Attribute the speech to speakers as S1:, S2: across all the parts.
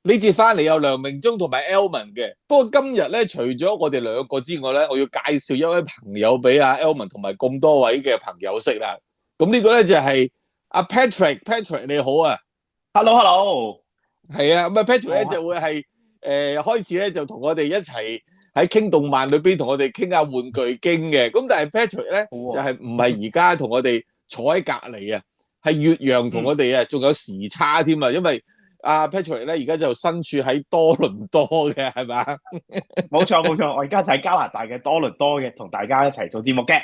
S1: 呢節翻嚟有梁榮忠同埋 Elman 嘅，不過今日咧除咗我哋兩個之外咧，我要介紹一位朋友俾阿 Elman 同埋咁多位嘅朋友識啦。咁呢個咧就係阿 Patrick 你好啊
S2: Hello，
S1: 係啊，咁啊 Patrick 咧
S2: 好啊，
S1: 就會係開始咧就同我哋一齊喺傾動漫裏邊同我哋傾下玩具經嘅。咁但係 Patrick 咧就
S2: 好啊，
S1: 係唔係而家同我哋坐喺隔離啊，係越洋同我哋啊，仲有時差添啊，因為阿 Patrick 咧而家就身處喺多倫多嘅，係咪？
S2: 冇錯，我而家就喺加拿大嘅多倫多嘅，同大家一齊做節目嘅。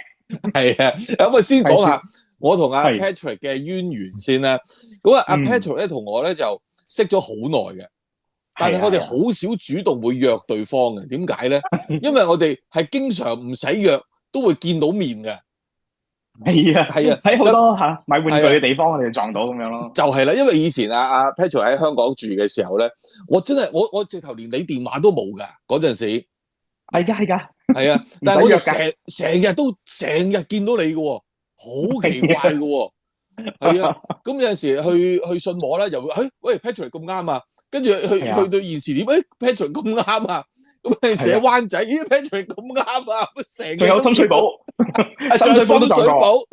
S1: 係啊，咁啊先講下
S2: 係
S1: 我同阿
S2: 係，Patrick
S1: 嘅淵源先啦。咁啊，阿
S2: 嗯，Patrick
S1: 咧同我咧就識咗好耐嘅，但係我哋
S2: 係啊係啊，
S1: 好少主動會約對方嘅。點解咧？因為我哋係經常唔使約都會見到面嘅。
S2: 係啊，
S1: 係啊，
S2: 喺好多買玩具
S1: 係啊，
S2: 嘅地方，我哋就撞到咁樣咯。
S1: 就係啦。因為以前阿 Patrick 喺香港住嘅時候咧，我真係我直頭連你電話都冇㗎嗰陣時。
S2: 係㗎，
S1: 係啊，
S2: 唔
S1: 但係我哋
S2: 使約㗎。
S1: 成日見到你嘅喎，好奇怪嘅
S2: 係
S1: 喎。係啊，咁有陣時去信和啦，又會喂 Patrick 咁啱啊，跟住去
S2: 啊，
S1: 到現時點Patrick 咁啱啊，咁有陣時喺
S2: 係啊，
S1: 灣仔Patrick 咁啱啊，成
S2: 仲有
S1: 日都見到。
S2: 深水埗，
S1: 仲有
S2: 深水埗都
S1: 深水
S2: 撞過，
S1: 埗。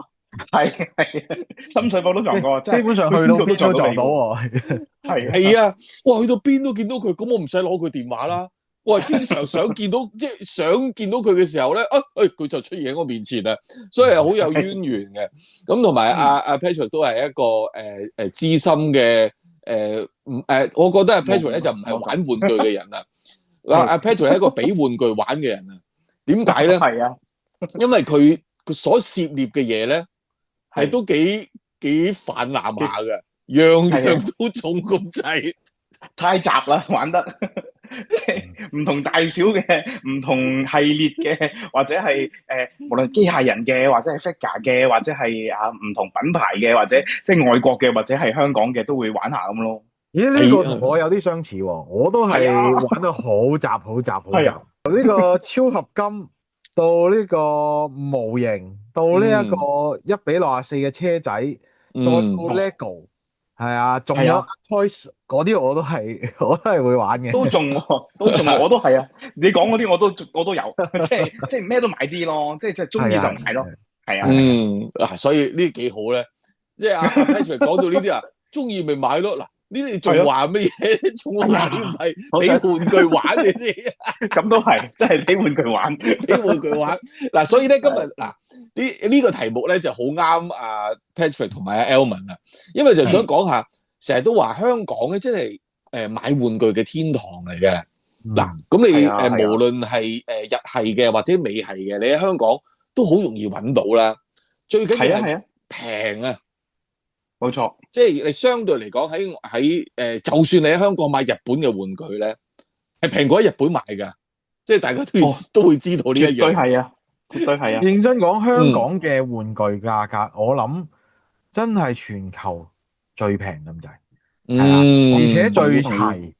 S2: 係深水埗都撞過，真係
S3: 基本上去
S2: 去邊度都
S3: 到邊都
S2: 撞到你喎。
S3: 撞到喎。
S2: 係啊，
S1: 係啊，哇，去到邊都見到佢，咁我唔使攞佢電話啦。我係經常想見到，即係想見到佢嘅時候咧，佢就出現喺我面前啦，所以係好有淵源嘅。咁同埋阿 Patrick 都係一個資深嘅我覺得阿 Patrick 咧就唔係玩玩具嘅人啦。阿 Patrick 係一個俾玩具玩嘅人啊。點解咧？
S2: 係啊，
S1: 因為佢所涉獵嘅嘢咧係
S2: 係
S1: 都幾泛濫下嘅，樣
S2: 係啊，
S1: 樣都中咁滯。
S2: 太雜啦，玩得即係唔同大小嘅、唔同系列嘅，或者係無論機械人嘅，或者係 figure 嘅，或者係唔同品牌嘅，或者即係外國嘅，或者係香港嘅，都會玩下咁咯。
S3: 咦？呢個同我有啲相似喎，我都係
S2: 係啊，
S3: 玩得好雜、好雜、好雜。
S2: 係啊，
S3: 呢個超合金到呢個模型，到呢一個1:64嘅車仔，再到
S1: 嗯，LEGO，
S3: 係啊，仲有
S2: 係啊，Toys
S3: 嗰啲我都係會玩嘅。
S2: 都中喎，都中喎，我都係啊。你講嗰啲我都有，即係咩都買啲咯，即係中意就
S3: 係啊，
S2: 買咯。係啊，
S1: 所以呢啲幾好咧。即係阿 Patrick 講到呢啲啊，中意咪買咯。嗱，呢啲仲話乜嘢？仲話你唔係俾
S2: 好想
S1: 玩具玩你啲，
S2: 咁都係，真係俾玩具玩。
S1: 俾玩具玩。嗱，所以咧今日嗱呢個題目咧就好啱阿 Patrick 同埋阿 Elman 啊，因為就想講下，成日都話香港咧真係買玩具嘅天堂嚟嘅。嗱，咁你
S2: 係啊，係啊，
S1: 無論係日系嘅或者美系嘅，你喺香港都好容易揾到啦。最緊要係
S2: 係啊，
S1: 平啊！
S2: 冇錯。
S1: 即係你相對嚟講就算你喺香港買日本嘅玩具咧，係平過喺日本買㗎。即係大家
S2: 哦，
S1: 都會知道呢一
S2: 絕對
S1: 樣。
S2: 係啊，絕對係啊。
S3: 認真講，香
S1: 嗯，
S3: 港嘅玩具價格，我諗真係全球最平咁滯，係啦，而且
S1: 嗯，
S3: 最
S2: 同意，
S3: 齊，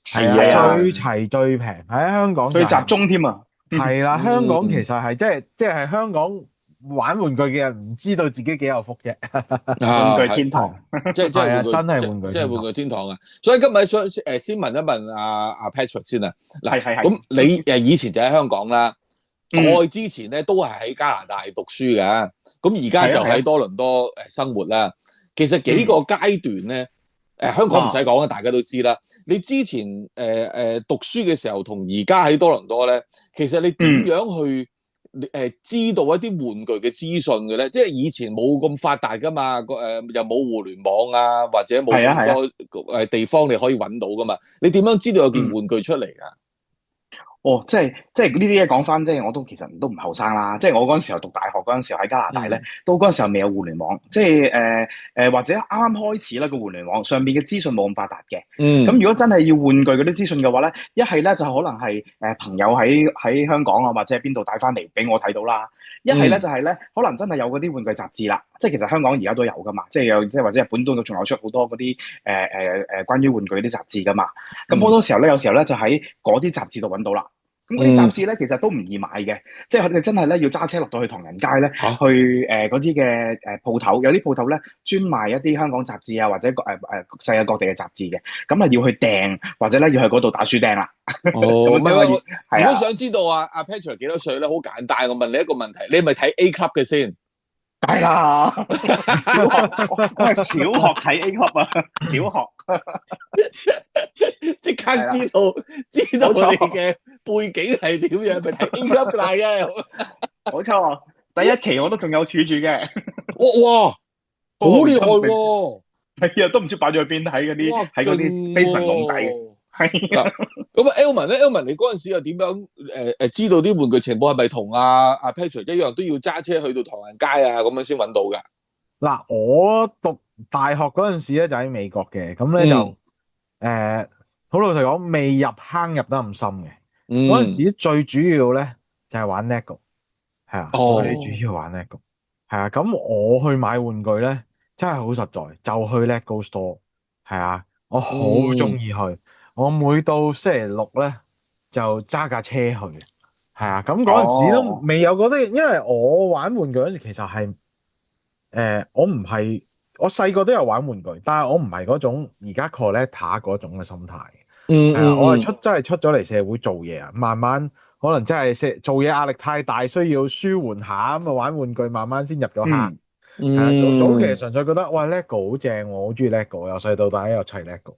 S3: 係
S1: 係
S3: 啊，
S2: 啊，
S3: 最齊最平喺香港就
S2: 最集
S3: 係
S2: 中添啊。
S3: 係啦，香港其
S1: 嗯
S3: 實係即係香港玩玩具嘅人唔知道自己幾有福啫，
S2: 玩具
S1: 係
S2: 天堂。
S3: 係啊，
S1: 即係玩具，
S3: 真係玩具
S1: 即係玩
S3: 天堂。
S1: 具天堂啊！所以今日想先問一問阿 Patrick 先啊。嗱，
S2: 係係係。
S1: 咁你以前就喺香港啦，再
S2: 嗯，
S1: 之前咧都係喺加拿大讀書嘅，咁而家就
S2: 係啊係啊。
S1: 喺多倫多生活啦。其實幾個階段咧，香港唔使講啦，大家都知啦。你之前讀書嘅時候同而家喺多倫多咧，其實你點樣去知道一啲玩具嘅資訊嘅咧？即係以前冇咁發達噶嘛，又冇互聯網啊，或者冇
S2: 係啊係啊。
S1: 咁多地方你可以揾到噶嘛？你點樣知道有件
S2: 嗯。
S1: 玩具出嚟㗎？
S2: 哦，即係呢啲嘢講翻，即係我都其實都唔後生啦。即係我嗰陣時候讀大學嗰陣時候喺加拿大咧，都嗰陣時候未有互聯網，即係或者啱啱開始啦個互聯網上邊嘅資訊冇咁發達嘅。咁如果真係要玩具嗰啲資訊嘅話咧，一係咧就可能係朋友喺香港啊，或者係邊度帶翻嚟俾我睇到啦。一係咧就係咧，可能真係有嗰啲玩具雜誌啦。即係其實香港而家都有噶嘛，即係或者日本都仲有出好多嗰啲關於玩具嗰啲雜誌噶嘛。咁好多時候咧，有時候咧就喺嗰啲雜誌度揾到啦。咁嗰啲雜誌咧其實都唔易買嘅，即係佢哋真係咧要揸車落到去唐人街咧，
S1: 嚇
S2: 去嗰啲嘅鋪頭，有啲鋪頭咧專賣一啲香港雜誌啊，或者世界各地嘅雜誌嘅，咁啊要去訂或者咧要去嗰度打書釘啦。
S1: 哦，唔係
S2: 可以
S1: 我如果
S2: 係啊，
S1: 想知道阿 Patrick 幾多歲咧，好簡單，我問你一個問題，你係咪睇 A Club 嘅先？
S2: 梗係啦，小學我係小學睇 A Club 啊，小學
S1: 即刻
S2: 係啦
S1: 知道
S2: 冇錯
S1: 你嘅背景係點樣，咪睇 A Club 大嘅。
S2: 冇錯，第一期我都仲有儲住嘅，
S1: 哇，好厲害喎！
S2: 係啊，都唔知擺咗去邊喺嗰啲
S1: 哇，
S2: 喺嗰啲 basement 籠底嘅，
S1: 嘅。
S2: 係啊。
S1: 咁啊，Elman 咧，Elman 你嗰陣時又點樣知道啲玩具情報係咪同阿 Patrick 一樣都要揸車去到唐人街啊咁樣先揾到㗎？
S3: 嗱，我讀大學嗰陣時咧就喺美國嘅，咁咧就好老實講，未入坑入得咁深嘅。嗰陣時最主要咧就係玩 LEGO，係啊，我哋主要玩 LEGO，係啊。咁我去買玩具咧真係好實在，就去 LEGO Store，係啊，我好中意去。我每到星期六咧就揸架車去，係啊。咁嗰陣時都未有嗰啲，因為我玩玩具嗰陣時其實係我唔係，我細個都有玩玩具，但係我唔係嗰種而家 collector 嗰種嘅心態。係啊，我係真係出咗嚟社會做嘢啊，慢慢可能真係做嘢壓力太大，需要舒緩下咁啊，玩玩具慢慢先入咗坑。係啊，早期純粹覺得哇 LEGO 好正，我好中意 LEGO，由細到大又砌 LEGO，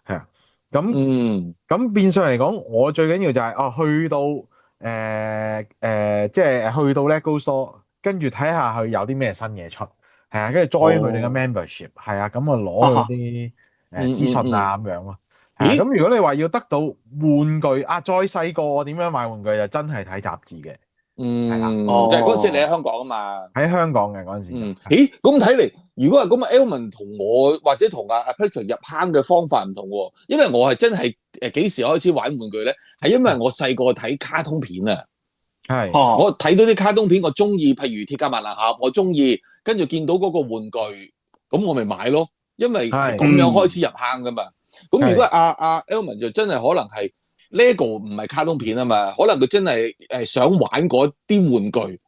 S3: 係啊。咁變相嚟講，我最緊要就係去到即係去到 LEGO Store，跟住睇下佢有啲咩新嘢出，係啊，跟住 join 佢哋嘅 membership，係啊，咁啊攞佢啲資訊啊咁樣咯。係啊，咁如果你話要得到玩具啊，再細個我點樣買玩具就真係睇雜誌嘅。係啦，
S1: 即係嗰陣時你喺香港啊嘛，
S3: 喺香港嘅嗰陣時。
S1: 咦，咁睇嚟，如果係咁啊 Elman 同我或者同阿 Patrick 入坑嘅方法唔同喎，因為我係真係幾時開始玩玩具咧？係因為我細個睇卡通片啊，
S3: 係，
S1: 我睇到啲卡通片我中意，譬如鐵甲萬能俠，我中意，跟住見到嗰個玩具，咁我咪買咯，因為係咁樣開始入坑噶嘛。咁如果阿 Elman 就真係可能係 LEGO 唔係卡通片啊嘛，可能佢真係想玩嗰啲玩具，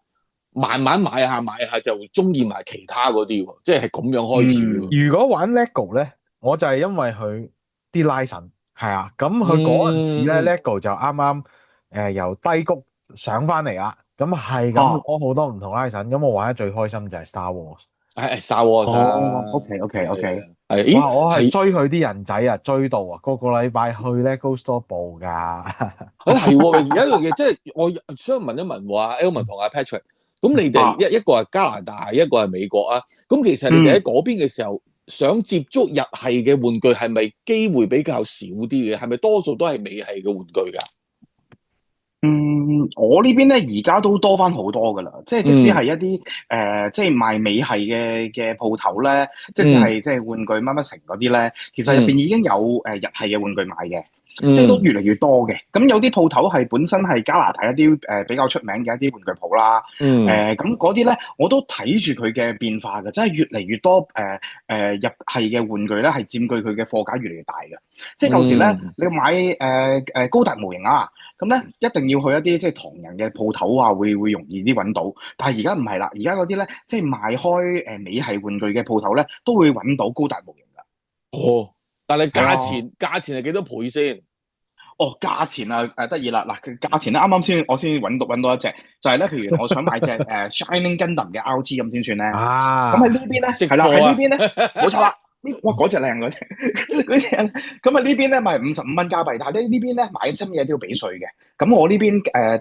S1: 慢慢買下就中意埋其他嗰啲喎，即係咁樣開始喎。
S3: 如果玩 LEGO 咧，我就係因為佢啲拉神係啊，咁佢嗰陣時咧 LEGO 就啱啱由低谷上翻嚟啦，咁係咁攞好多唔同拉神，咁我玩得最開心就係 Star Wars。Star
S1: Wars
S2: OK，
S1: 係，
S3: 哇！我係追佢啲人仔啊，追到啊，個禮拜去 LEGO Store 報㗎。
S1: 係喎，而家一樣嘢，即係我想問一問話 Elman 同阿 Patrick，咁你哋一個係加拿大，一個係美國啊，咁其實你哋喺嗰邊嘅時候，想接觸日系嘅玩具係咪機會比較少啲嘅？係咪多數都係美系嘅玩具㗎？
S2: 我呢邊咧而家都多翻好多噶啦，即係即使係一啲即係賣美系嘅鋪頭咧，即使係即係玩具乜乜城嗰啲咧，其實入邊已經有日系嘅玩具賣嘅。即係都越嚟越多嘅，咁有啲鋪頭係本身係加拿大一啲比較出名嘅一啲玩具鋪啦，咁嗰啲咧我都睇住佢嘅變化嘅，真係越嚟越多日系嘅玩具咧係佔據佢嘅貨架越嚟越大嘅，即係舊時咧你買高達模型啊，咁咧一定要去一啲即係唐人嘅鋪頭啊，會容易啲揾到，但係而家唔係啦，而家嗰啲咧即係賣開美系玩具嘅鋪頭咧都會揾到高達模型㗎。
S1: 但係價錢係幾多倍先？
S2: 價錢啊得意啦！嗱，價錢咧啱啱我先揾到一隻，就係咧，譬如我想買隻Shining Gundam 嘅 RG 咁先算咧。咁喺呢邊咧，係啦，喺呢邊咧，冇錯啦。哇，嗰隻靚嗰隻，咁啊呢邊咧賣55蚊加幣，但係呢邊咧買親嘢都要俾稅嘅。咁我呢邊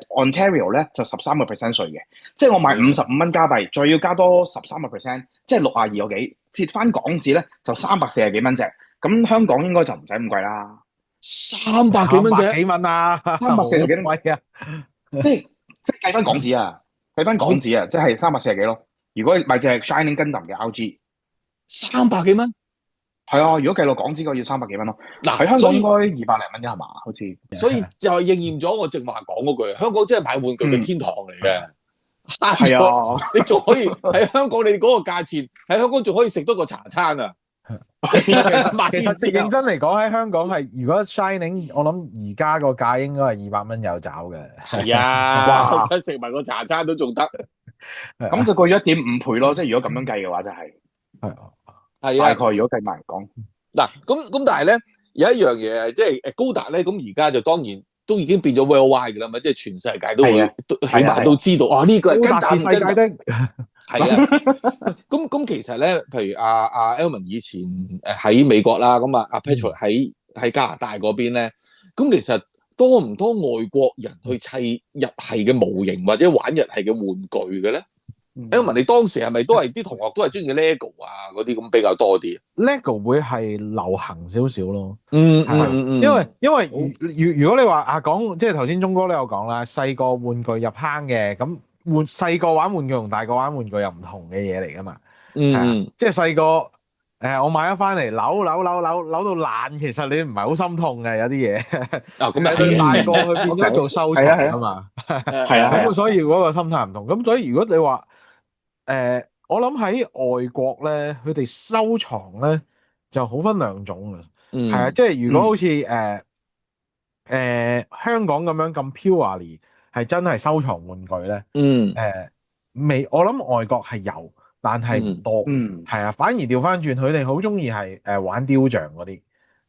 S2: Ontario 咧就13% 稅嘅，即係我買55蚊加幣，再要加多13%，即係62個幾，折翻港紙咧就340幾蚊隻。咁香港應該就唔使咁貴啦
S1: ，300幾蚊啫
S3: ，300幾蚊啊
S2: ，340幾蚊
S3: 貴啊！
S2: 即係計翻港紙啊，即係340幾咯。如果買隻 Shining Gundam 嘅 RG，
S1: 300幾蚊，
S2: 係啊。如果計落港紙嘅要300幾蚊咯。嗱，喺香港應該200零蚊啫係嘛？好似。
S1: 所以就係應驗咗我正話講嗰句，香港真係買玩具嘅天堂嚟嘅。
S2: 係啊，
S1: 你仲可以喺香港，你嗰個價錢喺香港仲可以食多個茶餐啊！
S3: 其實認真嚟講喺香港係，如果 Shining，我諗而家個價應該係200蚊有找嘅。
S1: 係啊，
S2: 哇
S1: 真食埋個茶餐都仲得。
S2: 咁就過咗1.5倍咯，即係如果咁樣計嘅話就係、
S1: 係啊，
S2: 大概如果計埋嚟講。
S1: 嗱，咁但係咧有一樣嘢，即係高達咧，咁而家就當然都已經變咗 worldwide 㗎啦嘛，即係全世界都會，起碼都知道哦呢個係
S3: 高達是世界的。
S1: 係啊，咁其實咧，譬如阿 Elman 以前喺美國啦，咁阿 Patrick 喺加拿大嗰邊咧，咁其實多唔多外國人去砌日系嘅模型或者玩日系嘅玩具嘅咧？Elman 你當時係咪都係啲同學都係中意 LEGO 啊嗰啲咁比較多啲
S3: ？LEGO 會係流行少少咯。因為如果你話講，即係頭先鐘哥都有講啦，細個玩具入坑嘅咁。細個玩玩具同大個玩玩具又唔同嘅嘢嚟噶嘛，即係細個我買咗翻嚟扭到爛，其實你唔係好心痛嘅有啲嘢，
S1: 咁啊
S3: 大個佢變咗做收藏啊嘛，咁所以嗰個心態唔同。咁所以如果你話我諗喺外國咧，佢哋收藏咧就好分兩種嘅，即係如果好似香港咁樣咁 purely。係真係收藏玩具咧，我諗外國係有，但係唔多，反而調翻轉，佢哋好中意係玩雕像嗰啲，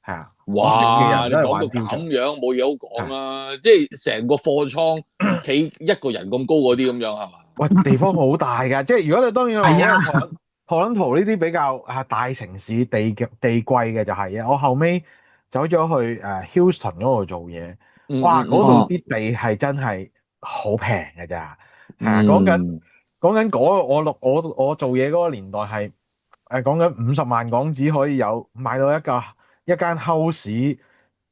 S3: 係啊，
S1: 哇！你講到咁樣，冇嘢好講啦，即係成個貨倉企一個人咁高嗰啲咁樣係嘛？
S3: 喂，地方好大㗎，即係如果你當然話托倫圖呢啲比較大城市地貴嘅就係我後尾走咗去Houston 嗰度做嘢。哇！嗰度啲地係真係好平嘅咋，講緊我做嘢嗰個年代係講緊50萬港紙可以買到一間 house，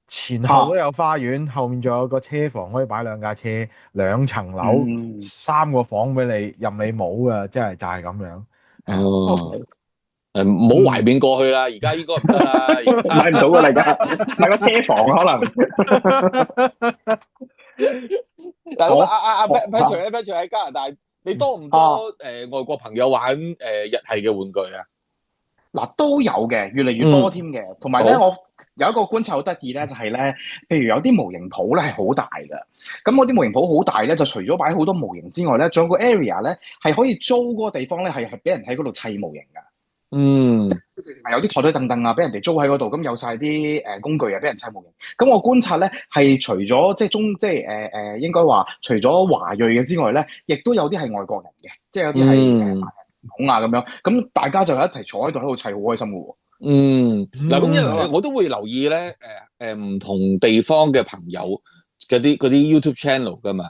S3: 前後都有花園，後面仲有個車房可以擺2架車，2層樓，3個房俾你任你冇嘅，即係就係咁樣。
S1: 唔好懷緬過去啦，而家應該唔得啦，
S2: 買唔到㗎啦，而家買個車房可能。
S1: 嗱，阿 Patrick 喺加拿大，你多唔多外國朋友玩日系嘅玩具啊？
S2: 嗱，都有嘅，越嚟越多添嘅。同埋咧，我有一個觀察好得意咧，就係咧，譬如有啲模型鋪咧係好大嘅，咁嗰啲模型鋪好大咧，就除咗擺好多模型之外咧，仲有個 area 咧係可以租嗰個地方咧係俾人喺嗰度砌模型㗎。即直情係有啲台台凳凳啊，俾人哋租喺嗰度，咁有晒啲工具啊，俾人砌模型。咁我觀察咧，係除咗應該話除咗華裔嘅之外咧，亦都有啲係外國人嘅，即係有啲係孔啊咁樣。咁大家就一齊坐喺度喺度砌，好開心嘅喎。
S1: 嗱，咁因為我都會留意咧，唔同地方嘅朋友嗰啲 YouTube channel 噶嘛。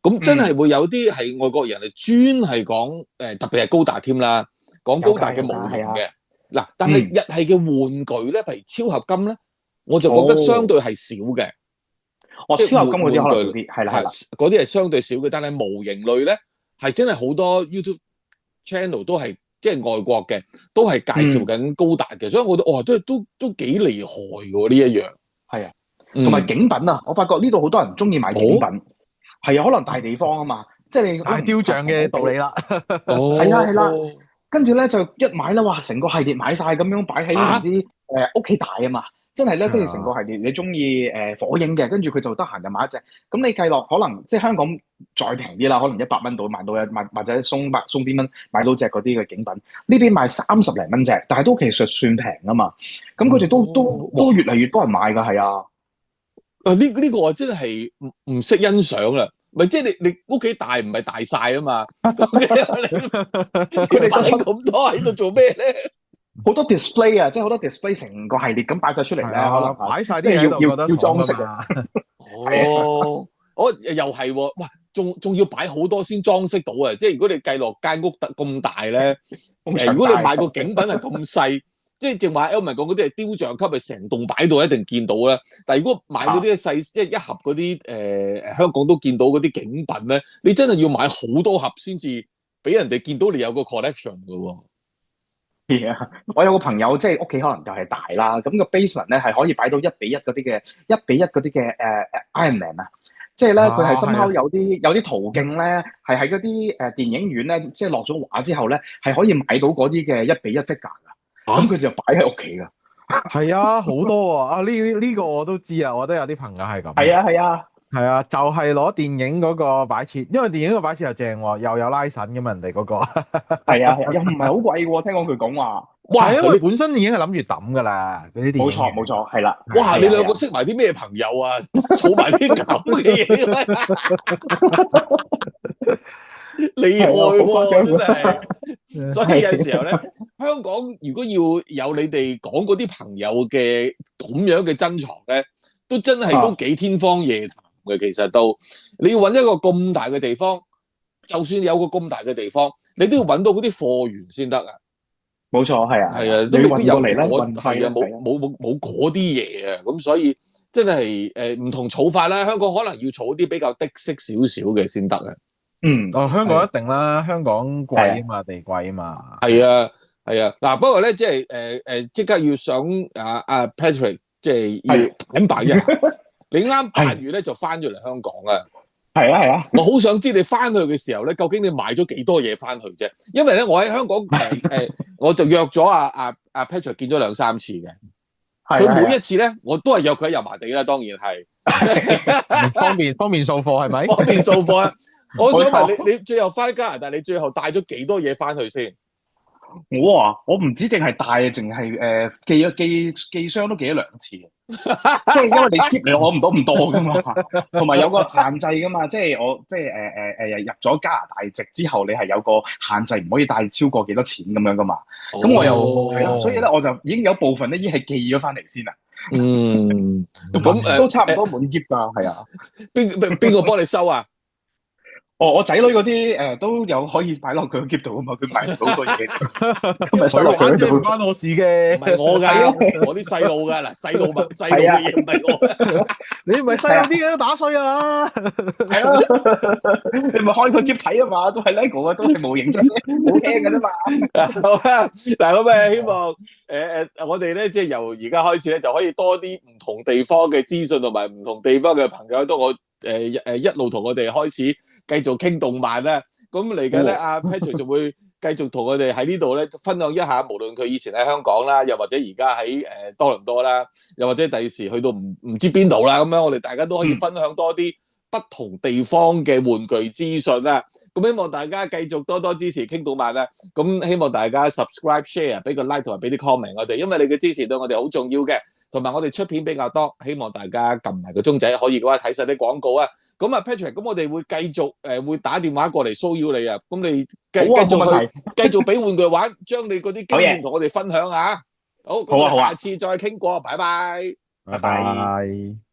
S1: 咁真係會有啲係外國人係專係講特別係高達添啦。講高達嘅模型嘅嗱，但係日系嘅玩具咧，譬如超合金咧，我就覺得相對係少嘅。
S2: 即係超合金嗰啲可能少啲，係啦，
S1: 嗰啲係相對少嘅。但係模型類咧，係真係好多 YouTube channel 都係即係外國嘅，都係介紹緊高達嘅，所以我覺得都幾厲害嘅呢一樣。
S2: 係啊，同埋景品啊，我發覺呢度好多人中意買景品，係啊，可能大地方啊嘛，即係你
S3: 買雕像嘅道理啦。
S2: 係啦。跟住咧就一買啦，哇！成個系列買晒咁樣擺喺唔知屋企大啊嘛，真係咧，即係成個系列你中意火影嘅，跟住佢就得閒就買一隻。咁你計落可能即係香港再平啲啦，可能100蚊到買到或者鬆啲蚊買到隻嗰啲嘅景品。呢邊賣30零蚊隻，但係都其實算平啊嘛。咁佢哋都越嚟越多人買㗎，係啊。
S1: 呢個我真係唔識欣賞啦。咪即係你屋企大唔係大晒啊嘛？佢哋擺咁多喺度做咩咧？
S2: 好多 display 啊，即係好多 display 成個系列咁擺晒出嚟咧，可能
S3: 擺晒
S2: 即係要裝飾啊。
S1: 我又係喎，哇！仲要擺好多先裝飾到啊！即係如果你計落間屋咁大咧，如果你買個景品係咁細。即係正話 Elman 講嗰啲係雕像級，係成棟擺到一定見到啦。但係如果買嗰啲細，即係一盒嗰啲香港都見到嗰啲景品咧，你真係要買好多盒先至俾人哋見到你有個 collection 㗎喎。
S2: 係啊，我有個朋友即係屋企可能就係大啦，咁個 basement 咧係可以擺到1比1嗰啲嘅Iron Man啊，即係咧佢係深刻有啲途徑咧，係喺嗰啲電影院咧，即係落咗畫之後咧，係可以買到嗰啲嘅1比1 figure 㗎。咁佢就擺喺屋企㗎。
S3: 係啊，好多啊！呢個我都知啊，我都有啲朋友係咁。
S2: 係啊係啊，
S3: 係啊，就係攞電影嗰個擺設，因為電影個擺設又正喎，又有拉繩咁人哋嗰個。
S2: 係啊，又唔係好貴喎，聽講佢講話。
S1: 哇！
S3: 係因為本身已經係諗住抌㗎啦，嗰啲電影。
S2: 冇錯冇錯，係啦。
S1: 哇！
S2: 係啊
S1: 你兩個識埋啲咩朋友啊？儲埋啲咁嘅嘢，厲害喎！真係。所以有陣時候咧，香港如果要有你哋講嗰啲朋友嘅咁樣嘅珍藏咧，都真係都幾天方夜譚嘅。其實都你要揾一個咁大嘅地方，就算有個咁大嘅地方，你都要揾到嗰啲貨源先得啊。
S2: 冇錯，係啊，
S1: 係啊，都未必有係啊，冇嗰啲嘢啊。咁所以真係唔同儲法啦。香港可能要儲啲比較的式少少嘅先得啊。
S3: 香港一定啦，香港貴啊嘛，地貴啊嘛。
S1: 係啊，係啊。嗱，不過咧，即係即刻要想阿 Patrick，即係要坦白一下，你啱8月咧就翻咗嚟香港啊。
S2: 係啊係啊。
S1: 我好想知你翻去嘅時候咧，究竟你買咗幾多嘢翻去啫？因為咧，我喺香港我就約咗阿 Patrick 見咗2、3次嘅。佢每一次咧，我都係約佢喺油麻地啦，當然係
S3: 方便掃貨係咪？
S1: 方便掃貨啊！我想問你最後翻加拿大，你最後帶咗幾多嘢翻去先？
S2: 我唔止淨係帶，淨係寄箱都寄咗2次。即係因為你 keep 你攞唔到咁多噶嘛，同埋有個限制噶嘛。即係我入咗加拿大籍之後，你係有個限制，唔可以帶超過幾多錢咁樣噶嘛。咁我又係啦，所以咧我就已經有部分咧已經係寄咗翻嚟先啦。
S1: 咁
S2: 都差唔多滿喼㗎，係啊。
S1: 邊個幫你收啊？
S2: 我仔女嗰啲都有可以擺落佢個喼度啊嘛，佢買唔到個嘢，咁咪收落佢度。
S3: 唔關我事嘅，
S1: 唔係我㗎，我啲細路㗎嗱，細路嘅嘢唔係我。
S3: 你唔係細路啲嘅都打碎啊！
S2: 係咯，你咪開個喼睇啊嘛，都係 LEGO 啊，都係模型啫，好輕㗎啫嘛。
S1: 好啦，嗱咁希望我哋咧即係由而家開始咧，就可以多啲唔同地方嘅資訊同埋唔同地方嘅朋友，都一路同我哋開始繼續傾動漫啦。咁嚟緊咧，阿 Patrick 就會繼續同我哋喺呢度咧分享一下，無論佢以前喺香港啦，又或者而家喺多倫多啦，又或者第時去到唔知邊度啦，咁樣我哋大家都可以分享多啲不同地方嘅玩具資訊啦。咁希望大家繼續多多支持傾動漫啦。咁希望大家 subscribe、share， 俾個 like 同埋俾啲 comment 我哋，因為你嘅支持對我哋好重要嘅。同埋我哋出片比較多，希望大家撳埋個鐘仔，可以嘅話睇晒啲廣告啊。咁啊 Patrick，咁我哋會繼續會打電話過嚟騷擾你啊。咁你繼續俾玩具玩，將你嗰啲經驗同我哋分享下。好，咁我哋下次再傾過，拜拜。
S3: 拜拜。